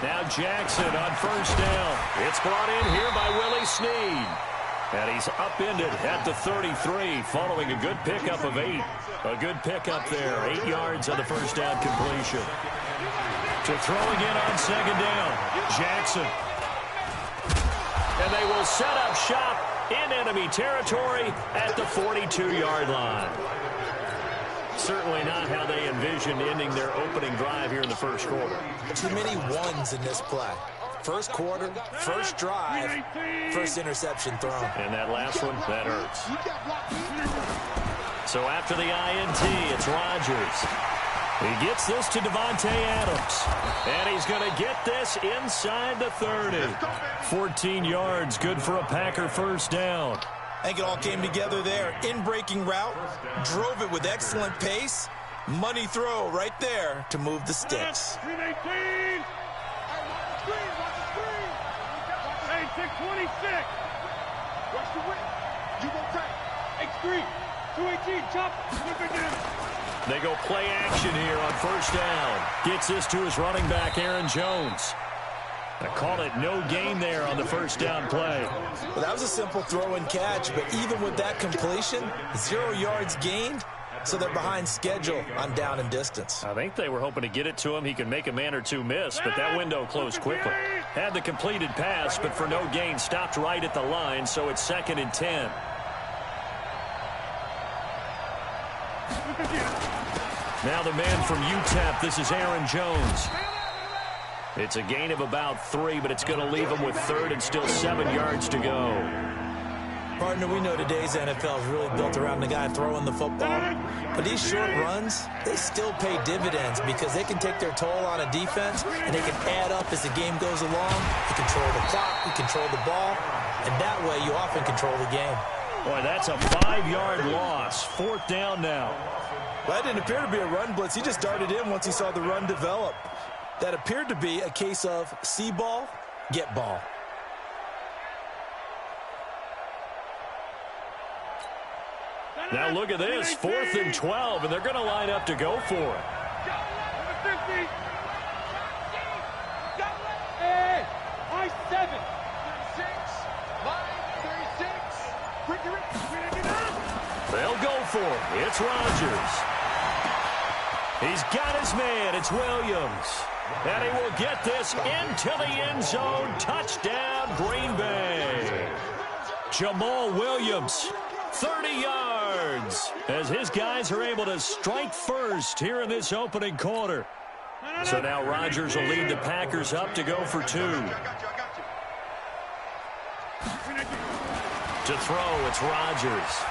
Now Jackson on first down. It's brought in here by Willie Snead. And he's upended at the 33 following a good pickup of 8. A good pickup there. 8 yards on the first down completion. To throw again on second down. Jackson. And they will set up shop in enemy territory at the 42-yard line. Certainly not how they envisioned ending their opening drive here in the first quarter. Too many ones in this play. First quarter, first drive, first interception thrown. And that last one, that hurts. So after the INT, it's Rodgers. He gets this to Devontae Adams. And he's going to get this inside the 30. 14 yards, good for a Packer first down. I think it all came together there. In-breaking route, drove it with excellent pace. Money throw right there to move the sticks. 626. Watch the win. You go back. X3. 218. Chop. They go play action here on first down. Gets this to his running back, Aaron Jones. I call it no gain there on the first down play. Well, that was a simple throw and catch, but even with that completion, 0 yards gained, so they're behind schedule on down and distance. I think they were hoping to get it to him. He could make a man or two miss, but that window closed quickly. Had the completed pass, but for no gain, stopped right at the line, so it's 2nd and 10. Now the man from UTEP, this is Aaron Jones. It's a gain of about 3, but it's going to leave him with 3rd and still 7 yards to go. Partner, we know today's NFL is really built around the guy throwing the football. But these short runs, they still pay dividends because they can take their toll on a defense, and they can add up as the game goes along. You control the clock, you control the ball, and that way you often control the game. Boy, that's a 5-yard loss. 4th down now. Well, that didn't appear to be a run blitz. He just darted in once he saw the run develop. That appeared to be a case of see ball, get ball. Now look at this, 4th and 12, and they're going to line up to go for it. Hey, I-7. 36. They'll go for it. It's Rodgers. He's got his man. It's Williams. And he will get this into the end zone. Touchdown, Green Bay. Jamal Williams, 30 yards, as his guys are able to strike first here in this opening quarter. So now Rodgers will lead the Packers up to go for 2. To throw, it's Rodgers.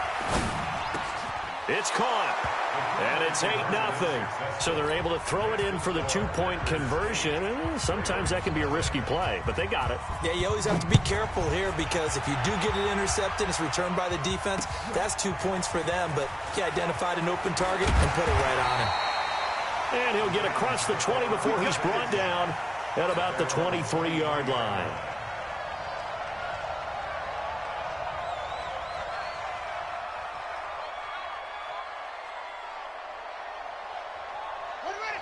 It's caught. And it's 8-0. So they're able to throw it in for the 2-point conversion. And sometimes that can be a risky play, but they got it. Yeah, you always have to be careful here because if you do get it intercepted, it's returned by the defense. That's 2 points for them, but he identified an open target and put it right on him. And he'll get across the 20 before he's brought down at about the 23-yard line.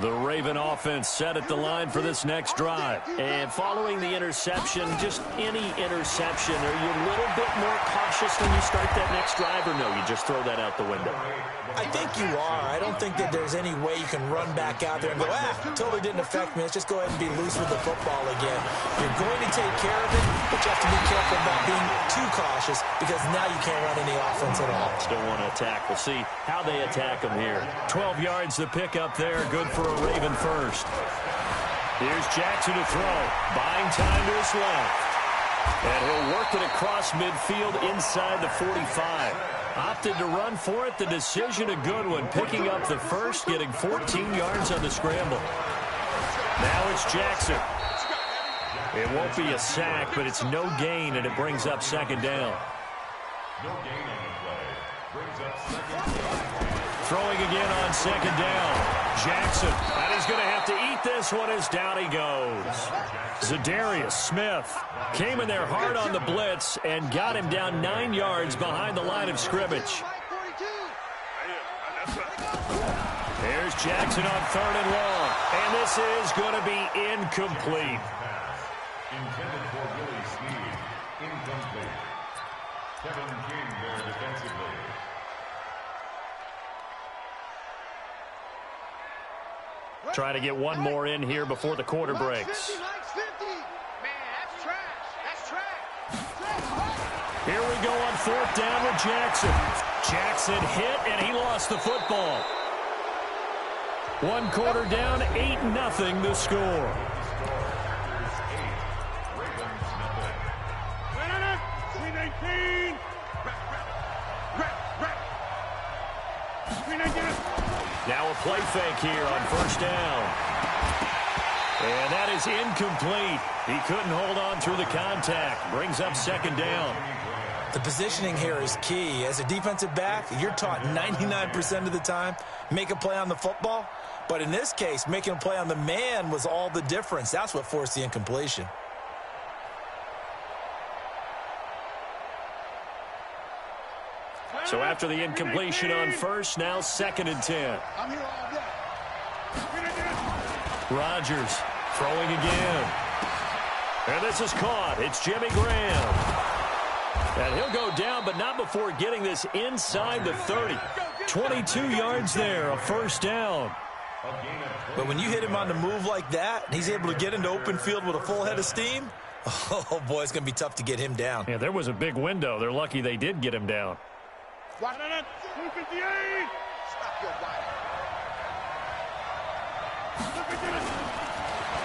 The Raven offense set at the line for this next drive. And following the interception, just any interception, are you a little bit more cautious when you start that next drive, or no, you just throw that out the window? I think you are. I don't think that there's any way you can run back out there and go, totally didn't affect me. Let's just go ahead and be loose with the football again. You're going to take care of it, but you have to be careful about being too cautious because now you can't run any offense at all. Still want to attack. We'll see how they attack them here. 12 yards to pick up there. Good for a Raven first. Here's Jackson to throw. Buying time to his left. And he'll work it across midfield inside the 45. Opted to run for it. The decision a good one. Picking up the first, getting 14 yards on the scramble. Now it's Jackson. It won't be a sack, but it's no gain, and it brings up 2nd down. Throwing again on 2nd down. Jackson, and he's going to have to eat this one as down he goes. Zadarius Smith came in there hard on the blitz and got him down 9 yards behind the line of scrimmage. Here's Jackson on 3rd and long. And this is going to be incomplete. Intended for Willie Snead. Incomplete. Kevin King there defensively. Trying to get one more in here before the quarter breaks. Man, that's trash. That's trash. Here we go on 4th down with Jackson. Jackson hit, and he lost the football. 1 quarter down, 8-0 the score. Now a play fake here on 1st down. And that is incomplete. He couldn't hold on through the contact. Brings up 2nd down. The positioning here is key. As a defensive back, you're taught 99% of the time, make a play on the football. But in this case, making a play on the man was all the difference. That's what forced the incompletion. So after the incompletion on 1st, now 2nd and 10. I'm here all day. Rodgers throwing again. And this is caught. It's Jimmy Graham. And he'll go down, but not before getting this inside the 30. 22 yards there, a 1st down. But when you hit him on the move like that, and he's able to get into open field with a full head of steam, oh, boy, it's going to be tough to get him down. Yeah, there was a big window. They're lucky they did get him down. Watch that. 258. Stop your body.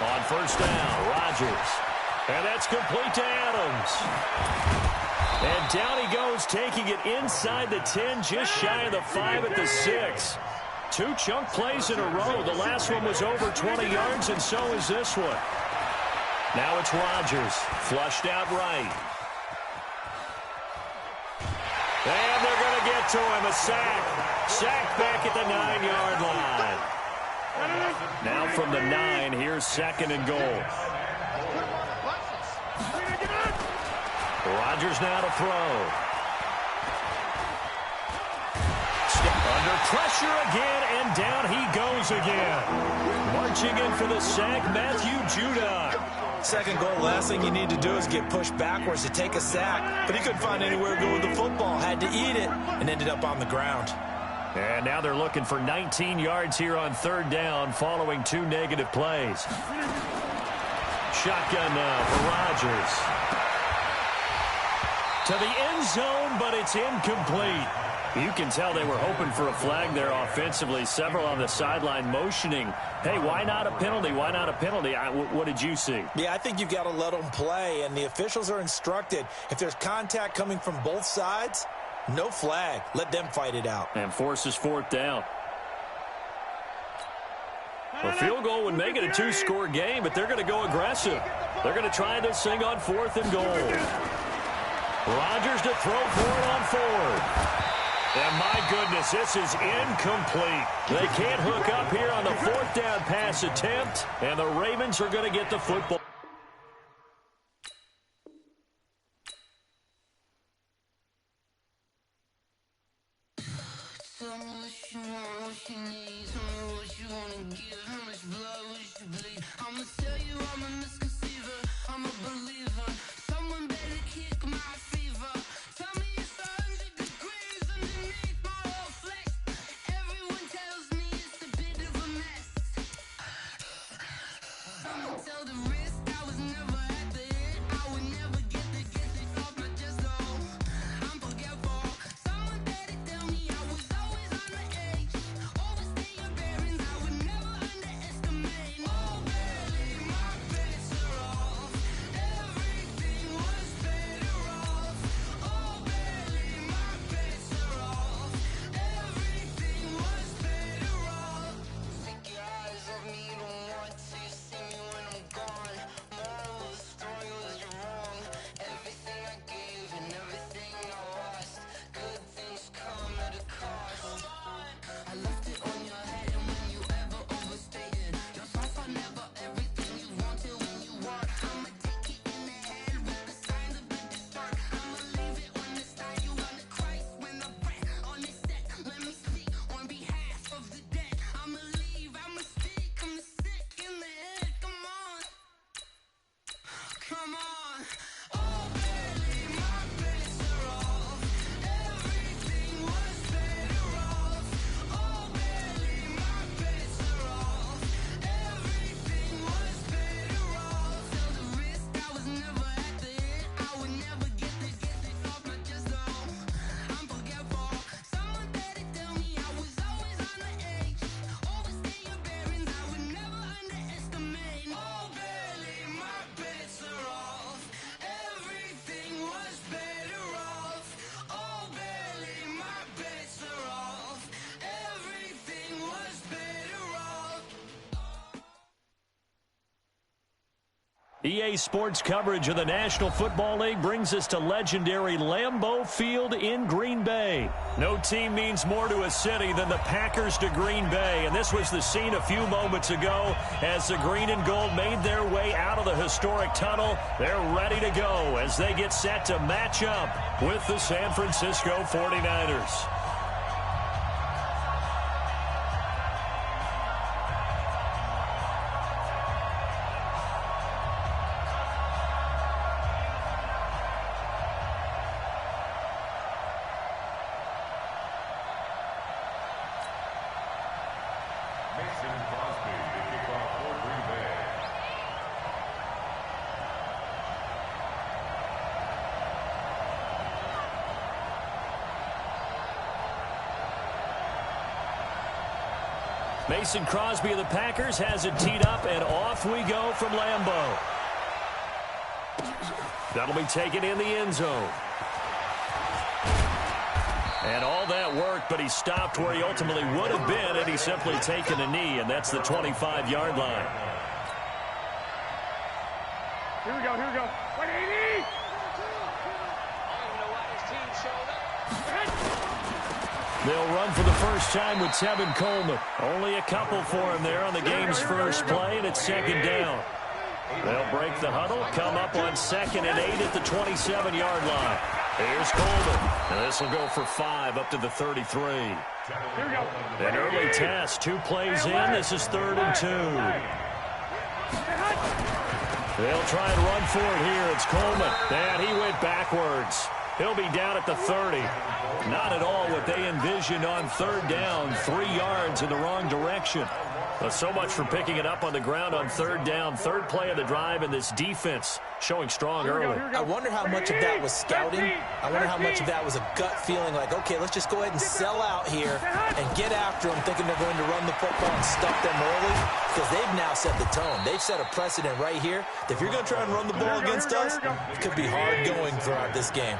On 1st down, Rodgers. And that's complete to Adams. And down he goes, taking it inside the 10, just shy of the 5 at the 6. 2 chunk plays in a row. The last one was over 20 yards, and so is this one. Now it's Rodgers, flushed out right. And they're going to get to him, a sack. Sack back at the 9-yard line. Now from the 9, here's 2nd and goal. Rodgers now to throw. Under pressure again, and down he goes again. Marching in for the sack, Matthew Judon. 2nd goal, last thing you need to do is get pushed backwards to take a sack. But he couldn't find anywhere to go with the football, had to eat it, and ended up on the ground. And now they're looking for 19 yards here on 3rd down following 2 negative plays. Shotgun now for Rodgers. To the end zone, but it's incomplete. You can tell they were hoping for a flag there offensively. Several on the sideline motioning, hey, why not a penalty? Why not a penalty? What did you see? Yeah, I think you've got to let them play, and the officials are instructed. If there's contact coming from both sides, no flag. Let them fight it out. And forces 4th down. A field goal would make it a 2-score game, but they're going to go aggressive. They're going to try this thing on 4th and goal. Rodgers to throw for it on 4th. And my goodness, this is incomplete. They can't hook up here on the 4th down pass attempt, and the Ravens are going to get the football. EA Sports coverage of the National Football League brings us to legendary Lambeau Field in Green Bay. No team means more to a city than the Packers to Green Bay, and this was the scene a few moments ago as the green and gold made their way out of the historic tunnel. They're ready to go as they get set to match up with the San Francisco 49ers. Mason Crosby of the Packers has it teed up, and off we go from Lambeau. That'll be taken in the end zone. And all that work, but he stopped where he ultimately would have been had he simply taken a knee, and that's the 25-yard line. Here we go, here we go. 180! They'll run for the first time with Tevin Coleman. Only a couple for him there on the game's first play, and it's second down. They'll break the huddle, come up on 2nd and 8 at the 27-yard line. Here's Coleman. And this will go for 5 up to the 33. An early test, 2 plays in. This is 3rd and 2. They'll try and run for it here. It's Coleman. And he went backwards. He'll be down at the 30. Not at all what they envisioned on 3rd down. 3 yards in the wrong direction. But so much for picking it up on the ground on 3rd down. 3rd play of the drive, and this defense showing strong early. I wonder how much of that was scouting. I wonder how much of that was a gut feeling like, okay, let's just go ahead and sell out here and get after them, thinking they're going to run the football and stuff them early, because they've now set the tone. They've set a precedent right here. If you're going to try and run the ball against us, it could be hard going throughout this game.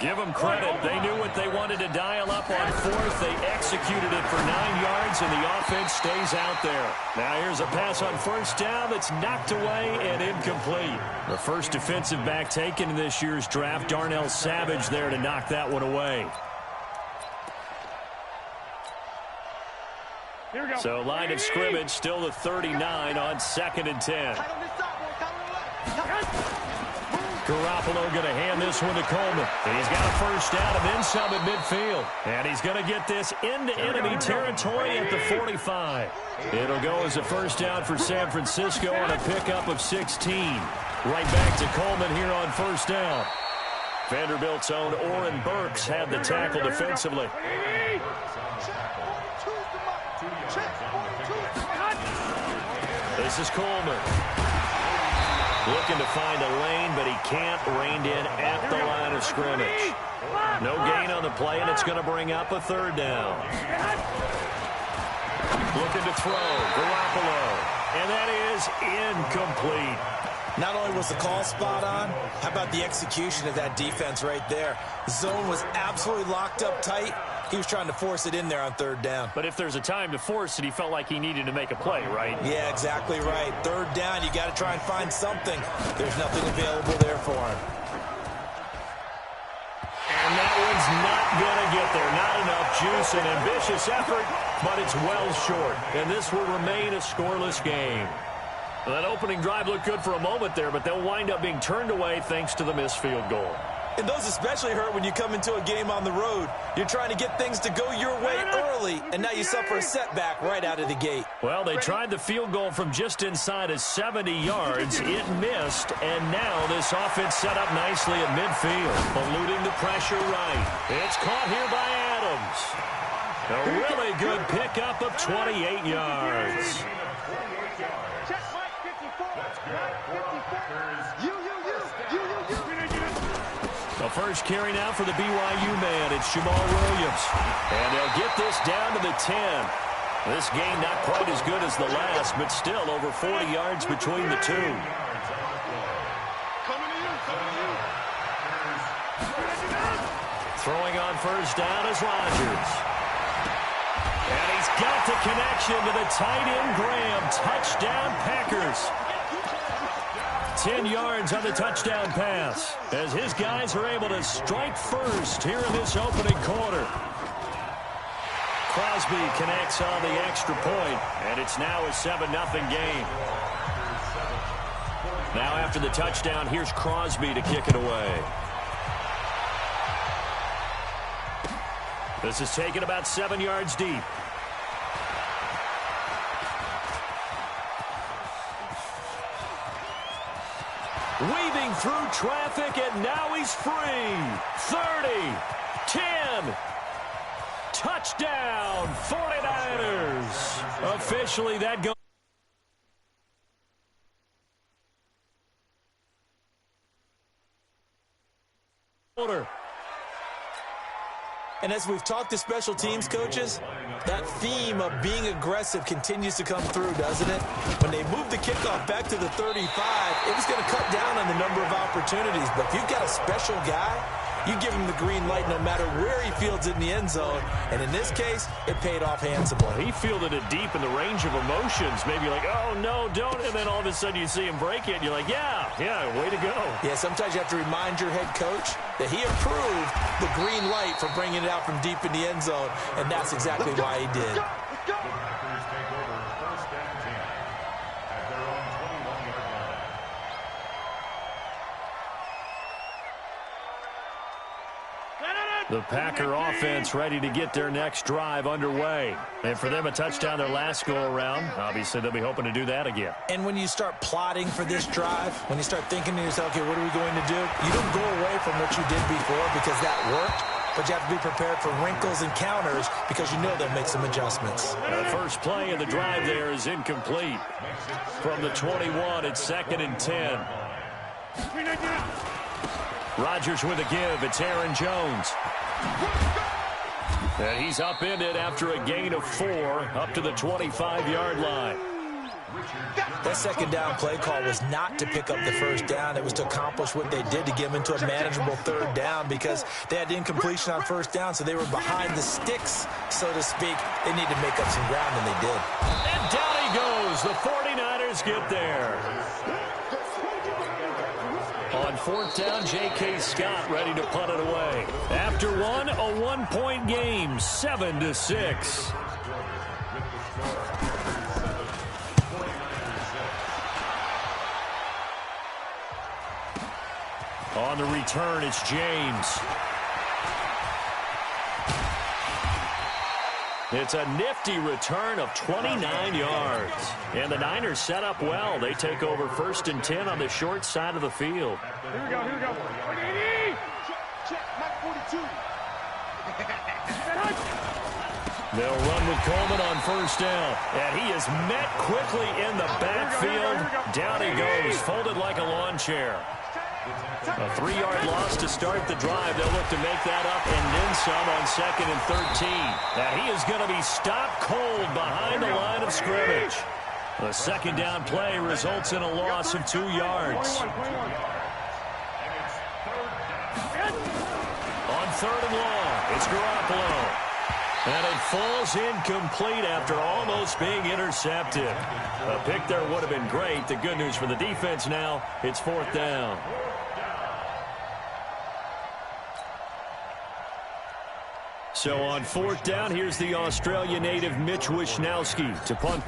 Give them credit. They knew what they wanted to dial up on 4th. They executed it for 9 yards, and the offense stays out there. Now here's a pass on 1st down that's knocked away and incomplete. The first defensive back taken in this year's draft, Darnell Savage, there to knock that one away. So line of scrimmage still the 39 on 2nd and 10. Garoppolo going to hand this one to Coleman. He's got a first down and then some at midfield. And he's going to get this into enemy territory at the 45. It'll go as a first down for San Francisco on a pickup of 16. Right back to Coleman here on 1st down. Vanderbilt's own Oren Burks had the tackle defensively. This is Coleman. Looking to find a lane, but he can't. Reined in at the line of scrimmage. No gain on the play, and it's going to bring up a 3rd down. Looking to throw. Garoppolo. And that is incomplete. Not only was the call spot on, how about the execution of that defense right there? The zone was absolutely locked up tight. He was trying to force it in there on 3rd down. But if there's a time to force it, he felt like he needed to make a play, right? Yeah, exactly right. 3rd down, you got to try and find something. There's nothing available there for him. And that one's not going to get there. Not enough juice and ambitious effort, but it's well short. And this will remain a scoreless game. Well, that opening drive looked good for a moment there, but they'll wind up being turned away thanks to the missed field goal. And those especially hurt when you come into a game on the road. You're trying to get things to go your way early, and now you suffer a setback right out of the gate. Well, they tried the field goal from just inside of 70 yards. It missed, and now this offense set up nicely at midfield, eluding the pressure right. It's caught here by Adams. A really good pickup of 28 yards. The first carry now for the BYU man. It's Jamal Williams. And they'll get this down to the 10. This game not quite as good as the last, but still over 40 yards between the two. Throwing on 1st down is Rodgers. And he's got the connection to the tight end Graham. Touchdown Packers. 10 yards on the touchdown pass as his guys are able to strike first here in this opening quarter. Crosby connects on the extra point, and it's now a 7-0 game. Now after the touchdown, here's Crosby to kick it away. This is taken about 7 yards deep. Weaving through traffic, and now he's free. 30, 10. Touchdown, 49ers. Officially, that goes. And as we've talked to special teams coaches, that theme of being aggressive continues to come through, doesn't it? When they moved the kickoff back to the 35, it was going to cut down on the number of opportunities. But if you've got a special guy, you give him the green light no matter where he fields it in the end zone. And in this case, it paid off handsomely. He fielded it deep in the range of emotions. Maybe like, oh, no, don't. And then all of a sudden you see him break it, and you're like, yeah, way to go. Yeah, sometimes you have to remind your head coach that he approved the green light for bringing it out from deep in the end zone, and that's exactly why he did. The Packer offense ready to get their next drive underway. And for them, a touchdown their last go-around. Obviously, they'll be hoping to do that again. And when you start plotting for this drive, when you start thinking to yourself, okay, what are we going to do? You don't go away from what you did before because that worked, but you have to be prepared for wrinkles and counters because you know they'll make some adjustments. The first play of the drive there is incomplete. From the 21, it's 2nd and 10. Rodgers with a give. It's Aaron Jones. And he's upended after a gain of 4 up to the 25-yard line. That second down play call was not to pick up the first down. It was to accomplish what they did to get them into a manageable third down because they had incompletion on first down, so they were behind the sticks, so to speak. They needed to make up some ground, and they did. And down he goes. The 49ers get there. On 4th down, J.K. Scott ready to punt it away. After one, a 1-point game, 7-6. On the return, it's James. It's a nifty return of 29 yards. And the Niners set up well. They take over 1st and 10 on the short side of the field. Here we go. Check, Mike 42. They'll run with Coleman on 1st down. And he is met quickly in the backfield. Down he goes, folded like a lawn chair. A 3-yard loss to start the drive. They'll look to make that up and then some on 2nd and 13. And he is going to be stopped cold behind the line of scrimmage. The 2nd down play results in a loss of 2 yards. On 3rd and long, it's Garoppolo. And it falls incomplete after almost being intercepted. A pick there would have been great. The good news for the defense now, it's 4th down. So on 4th down, here's the Australia native Mitch Wishnowsky to punt.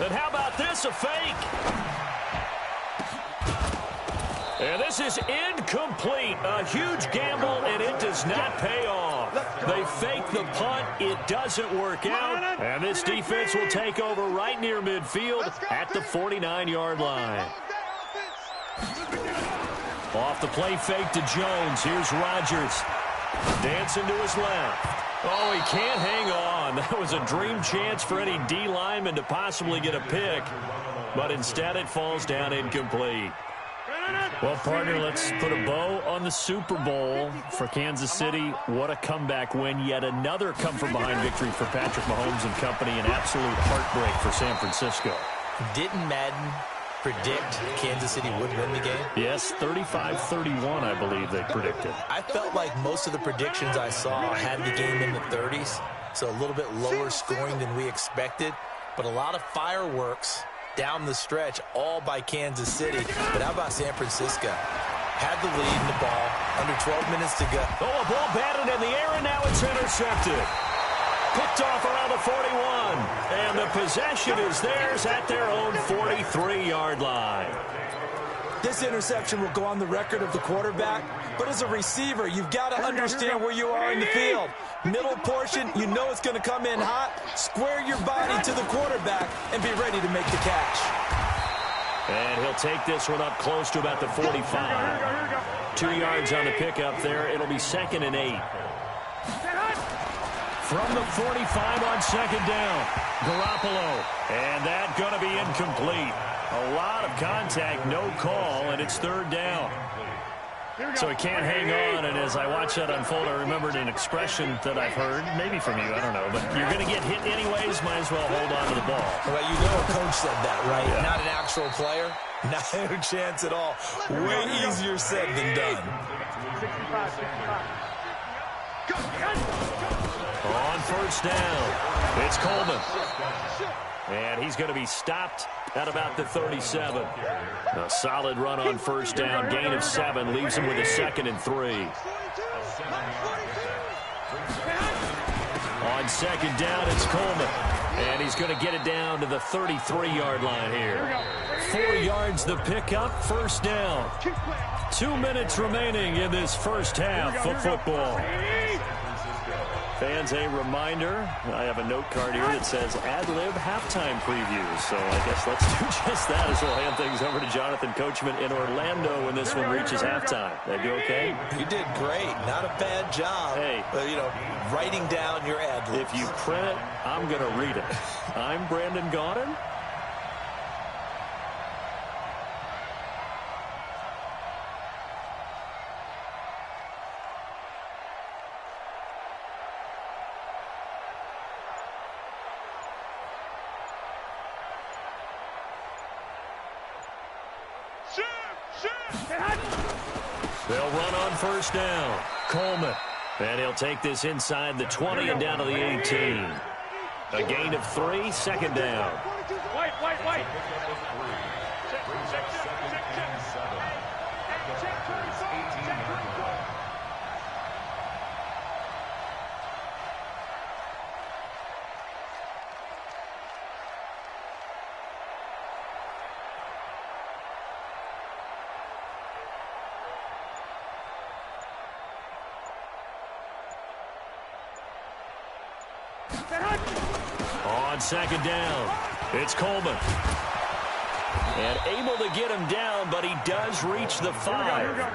And how about this, a fake? And this is incomplete. A huge gamble, and it does not pay off. They fake the punt. It doesn't work out. And this defense will take over right near midfield at the 49-yard line. Off the play fake to Jones. Here's Rodgers. Dancing to his left. Oh, he can't hang on. That was a dream chance for any D lineman to possibly get a pick. But instead it falls down incomplete. Well, partner, let's put a bow on the Super Bowl for Kansas City. What a comeback win. Yet another come-from-behind victory for Patrick Mahomes and company. An absolute heartbreak for San Francisco. Didn't Madden predict Kansas City would win the game? Yes, 35-31, I believe they predicted. I felt like most of the predictions I saw had the game in the 30s, so a little bit lower scoring than we expected, but a lot of fireworks down the stretch, all by Kansas City. But how about San Francisco? Had the lead in the ball, under 12 minutes to go. Oh, a ball batted in the air, and now it's intercepted. Picked off around the 41. And the possession is theirs at their own 43-yard line. This interception will go on the record of the quarterback, but as a receiver, you've got to understand where you are in the field. Middle portion, you know it's going to come in hot. Square your body to the quarterback and be ready to make the catch. And he'll take this one up close to about the 45. 2 yards on the pickup there. It'll be 2nd and 8. From the 45 on 2nd down, Garoppolo. And that's going to be incomplete. A lot of contact, no call, and it's 3rd down. So he can't hang on, and as I watch that unfold, I remembered an expression that I've heard, maybe from you, I don't know, but you're going to get hit anyways, might as well hold on to the ball. Well, you know a coach said that, right? Yeah. Not an actual player. No chance at all. Way easier said than done. 65. On 1st down, it's Coleman. And he's going to be stopped at about the 37. A solid run on 1st down, gain of 7, leaves him with a 2nd and 3. On 2nd down, it's Coleman. And he's going to get it down to the 33-yard line here. 4 yards the pickup, 1st down. 2 minutes remaining in this first half of football. Fans, a reminder, I have a note card here that says ad-lib halftime previews. So I guess let's do just that as we'll hand things over to Jonathan Coachman in Orlando when this one reaches halftime. They do okay? You did great. Not a bad job. Hey. But, you know, writing down your ad-libs. If you print it, I'm going to read it. I'm Brandon Gaudin. They'll run on 1st down. Coleman. And he'll take this inside the 20 and down to the 18. A gain of 3, 2nd down. White. On 2nd down, it's Coleman. And able to get him down, but he does reach the 5.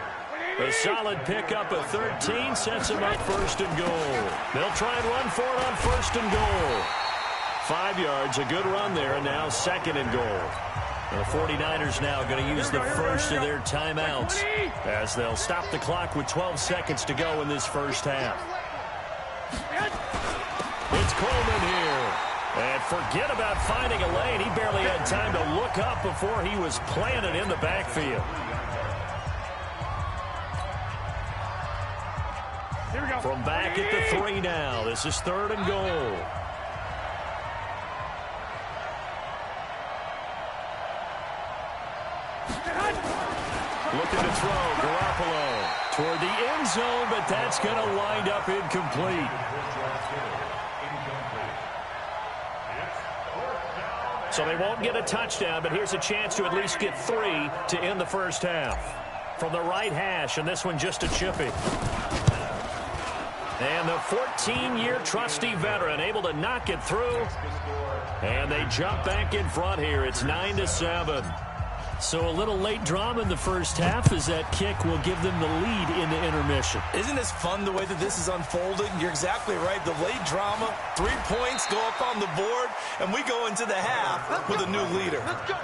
A solid pickup of 13 sets him up 1st and goal. They'll try and run for it on 1st and goal. 5 yards, a good run there, and now 2nd and goal. The 49ers now going to use the first of their timeouts as they'll stop the clock with 12 seconds to go in this first half. It's Coleman here. And forget about finding a lane. He barely had time to look up before he was planted in the backfield. From back at the 3 now. This is 3rd and goal. Looking to throw, Garoppolo toward the end zone, but that's going to wind up incomplete. So they won't get a touchdown, but here's a chance to at least get 3 to end the first half. From the right hash, and this one just a chippy. And the 14-year trusty veteran able to knock it through. And they jump back in front here. It's 9-7. So a little late drama in the first half as that kick will give them the lead in the intermission. Isn't this fun the way that this is unfolding? You're exactly right. The late drama, 3 points go up on the board, and we go into the half with a new leader. Let's go.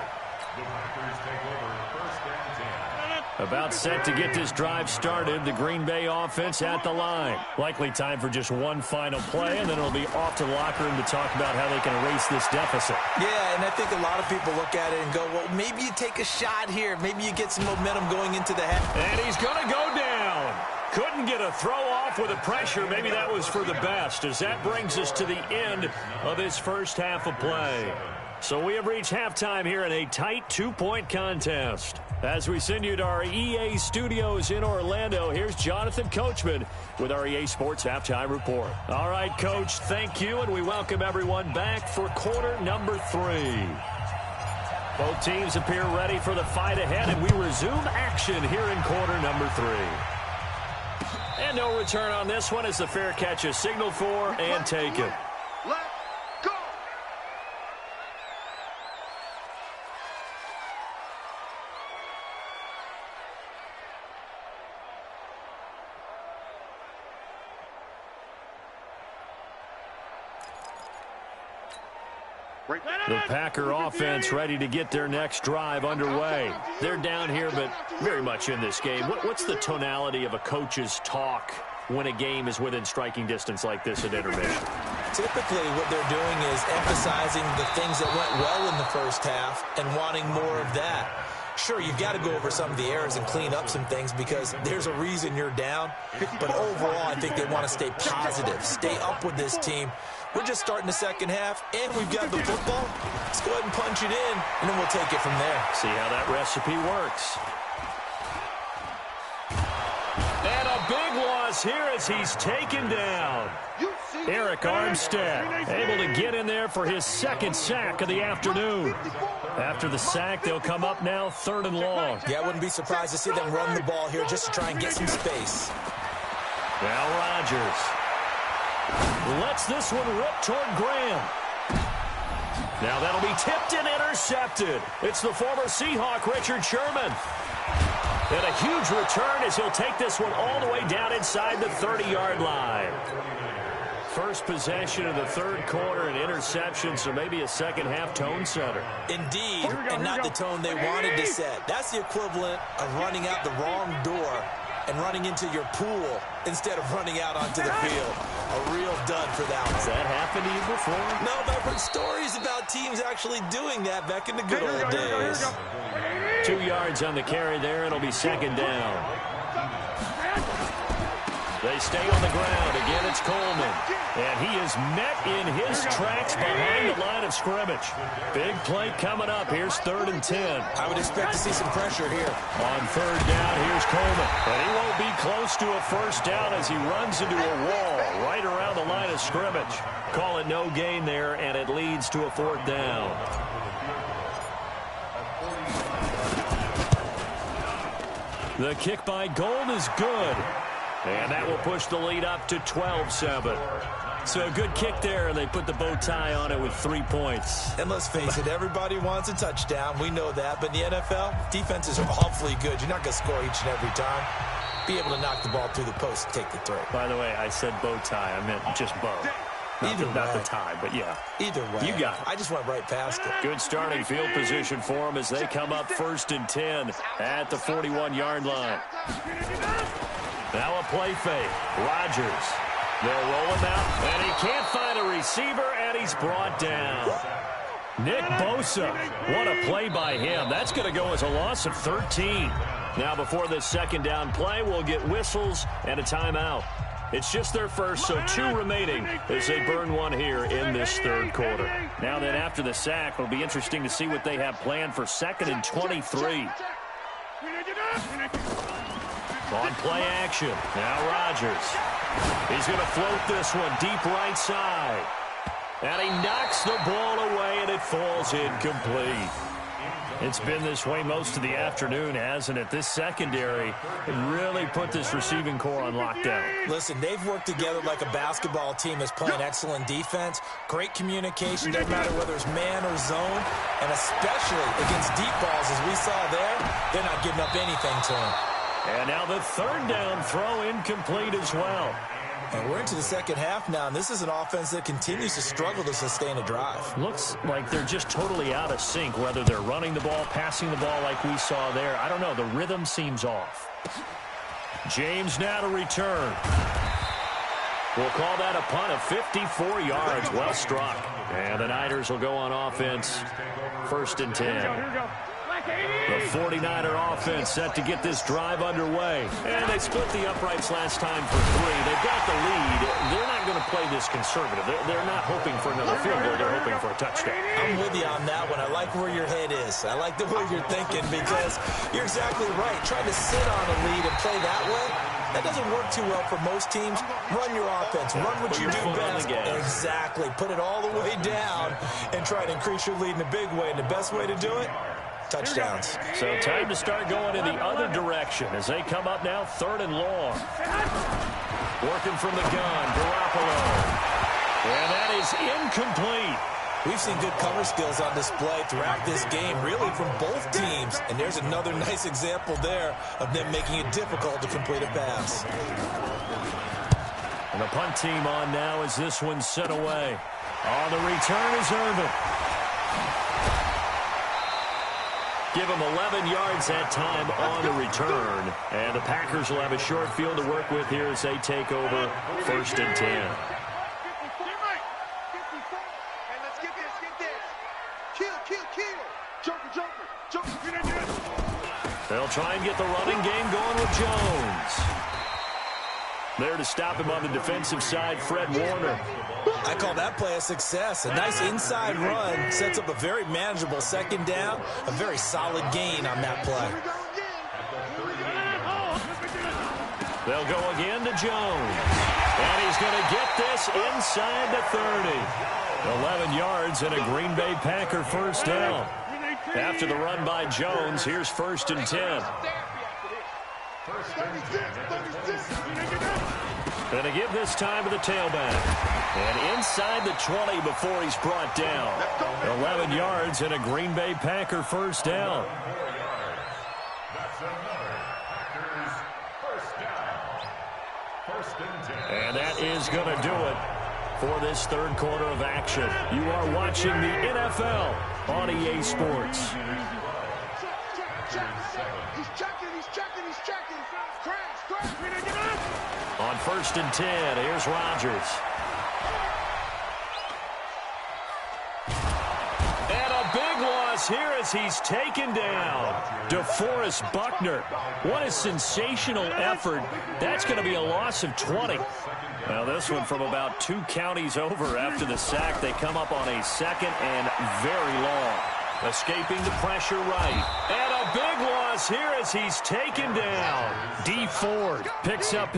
About set to get this drive started. The Green Bay offense at the line. Likely time for just one final play, and then it'll be off to the locker room to talk about how they can erase this deficit. Yeah, and I think a lot of people look at it and go, well, maybe you take a shot here. Maybe you get some momentum going into the half. And he's going to go down. Couldn't get a throw off with the pressure. Maybe that was for the best, as that brings us to the end of this first half of play. So we have reached halftime here in a tight 2-point contest. As we send you to our EA studios in Orlando, here's Jonathan Coachman with our EA Sports Halftime Report. All right, Coach, thank you, and we welcome everyone back for quarter number 3. Both teams appear ready for the fight ahead, and we resume action here in quarter number 3. And no return on this one as the fair catch is signaled for and taken. The Packer offense ready to get their next drive underway. They're down here, but very much in this game. What's the tonality of a coach's talk when a game is within striking distance like this at intermission? Typically, what they're doing is emphasizing the things that went well in the first half and wanting more of that. Sure, you've got to go over some of the errors and clean up some things because there's a reason you're down. But overall, I think they want to stay positive, stay up with this team. We're just starting the second half, and we've got the football. Let's go ahead and punch it in, and then we'll take it from there. See how that recipe works. And a big loss here as he's taken down. Eric Armstead able to get in there for his second sack of the afternoon. After the sack, they'll come up now 3rd and long. Yeah, I wouldn't be surprised to see them run the ball here just to try and get some space. Now Rodgers lets this one rip toward Graham. Now that'll be tipped and intercepted. It's the former Seahawk, Richard Sherman. And a huge return as he'll take this one all the way down inside the 30-yard line. First possession of the third quarter, an interception, so maybe a second-half tone setter. Indeed, and not the tone they wanted to set. That's the equivalent of running out the wrong door and running into your pool instead of running out onto the field. A real dud for that one. Has that happened to you before? No, but I've heard stories about teams actually doing that back in the good old days. 2 yards on the carry there. It'll be second down. They stay on the ground. Again, it's Coleman. And he is met in his tracks behind the line of scrimmage. Big play coming up. Here's 3rd and 10. I would expect to see some pressure here. On 3rd down, here's Coleman. But he won't be close to a first down as he runs into a wall right around the line of scrimmage. Call it no gain there, and it leads to a 4th down. The kick by Gold is good. And that will push the lead up to 12-7. So a good kick there, and they put the bow tie on it with 3 points. And let's face it, everybody wants a touchdown. We know that. But in the NFL, defenses are awfully good. You're not going to score each and every time. Be able to knock the ball through the post and take the throw. By the way, I said bow tie. I meant just bow. Not the tie, but yeah. Either way. You got it. I just went right past it. Good starting field position for them as they come up 1st and 10 at the 41-yard line. Now a play fake. Rodgers. They'll roll him out, and he can't find a receiver, and he's brought down. Nick Bosa. What a play by him. That's going to go as a loss of 13. Now before this second down play, we'll get whistles and a timeout. It's just their first, so 2 remaining as they burn one here in this 3rd quarter. Now then, after the sack, it'll be interesting to see what they have planned for 2nd and 23. On play action. Now Rodgers. He's going to float this one deep right side. And he knocks the ball away, and it falls incomplete. It's been this way most of the afternoon, hasn't it? This secondary really put this receiving core on lockdown. Listen, they've worked together like a basketball team that's playing excellent defense. Great communication, doesn't matter whether it's man or zone. And especially against deep balls, as we saw there, they're not giving up anything to them. And now the 3rd down throw incomplete as well. And we're into the second half now, and this is an offense that continues to struggle to sustain a drive. Looks like they're just totally out of sync, whether they're running the ball, passing the ball like we saw there. I don't know. The rhythm seems off. James now to return. We'll call that a punt of 54 yards. Well struck. And the Niners will go on offense. 1st and 10. The 49er offense set to get this drive underway. And they split the uprights last time for 3. They've got the lead. They're not going to play this conservative. They're not hoping for another field goal. They're hoping for a touchdown. I'm with you on that one. I like where your head is. I like the way you're thinking because you're exactly right. Trying to sit on a lead and play that way, that doesn't work too well for most teams. Run your offense. Run what you do best. Exactly. Put it all the way down and try to increase your lead in a big way. And the best way to do it, touchdowns. So time to start going in the other direction as they come up now 3rd and long. Working from the gun, Garoppolo. And that is incomplete. We've seen good cover skills on display throughout this game, really from both teams. And there's another nice example there of them making it difficult to complete a pass. And the punt team on now as this one's set away. On the return is Irvin. Give him 11 yards that time on the return. And the Packers will have a short field to work with here as they take over 1st and 10. They'll try and get the running game going with Jones. There to stop him on the defensive side, Fred Warner. I call that play a success. A nice inside run sets up a very manageable 2nd down. A very solid gain on that play. They'll go again to Jones. And he's going to get this inside the 30. 11 yards and a Green Bay Packer 1st down. After the run by Jones, here's 1st and 10. Going to give this time to the tailback. And inside the 20 before he's brought down. 11 yards and a Green Bay Packer 1st down. And that is going to do it for this 3rd quarter of action. You are watching the NFL on EA Sports. On 1st and 10, here's Rodgers. And a big loss here as he's taken down. DeForest Buckner. What a sensational effort. That's going to be a loss of 20. Now this one from about 2 counties over after the sack. They come up on a 2nd and very long. Escaping the pressure right. And a big loss here as he's taken down. D. Ford picks up.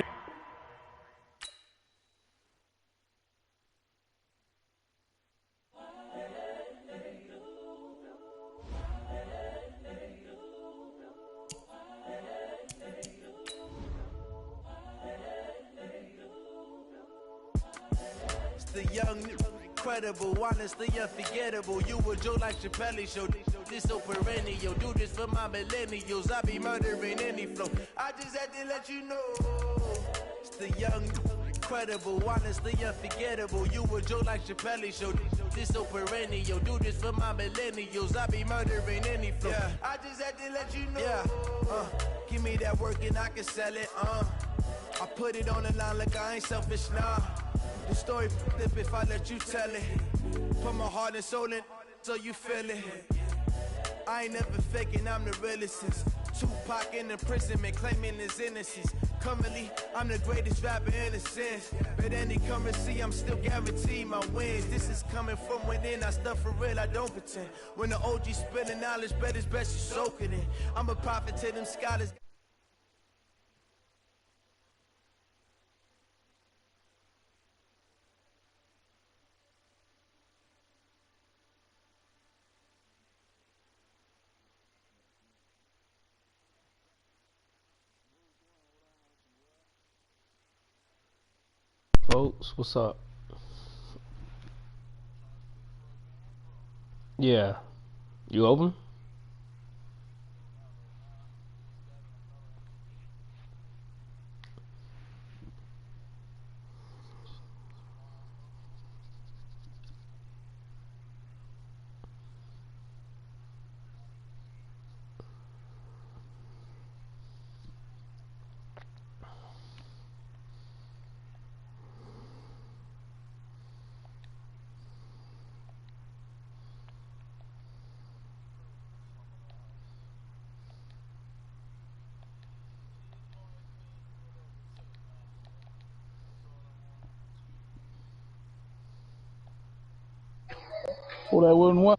The young, incredible, honestly unforgettable. You a Joe like Chappelle show. This so perennial. Do this for my millennials. I be murdering any flow. I just had to let you know. It's the young, incredible, honestly unforgettable. You a Joe like Chappelle show. This so perennial. Do this for my millennials. I be murdering any flow. Yeah. I just had to let you know. Yeah. Give me that work and I can sell it. I put it on the line like I ain't selfish, nah. The story flip if I let you tell it. Put my heart and soul in so you feel it. I ain't never faking, I'm the realest since Tupac in imprisonment, claiming his innocence. Currently, I'm the greatest rapper in a sense. But any currency, I'm still guaranteed my wins. This is coming from within, I stuff for real, I don't pretend. When the OG spilling knowledge, bet it's best you soak it in. I'm a prophet to them scholars. Folks, what's up? Yeah, you open? Oh, that wasn't one.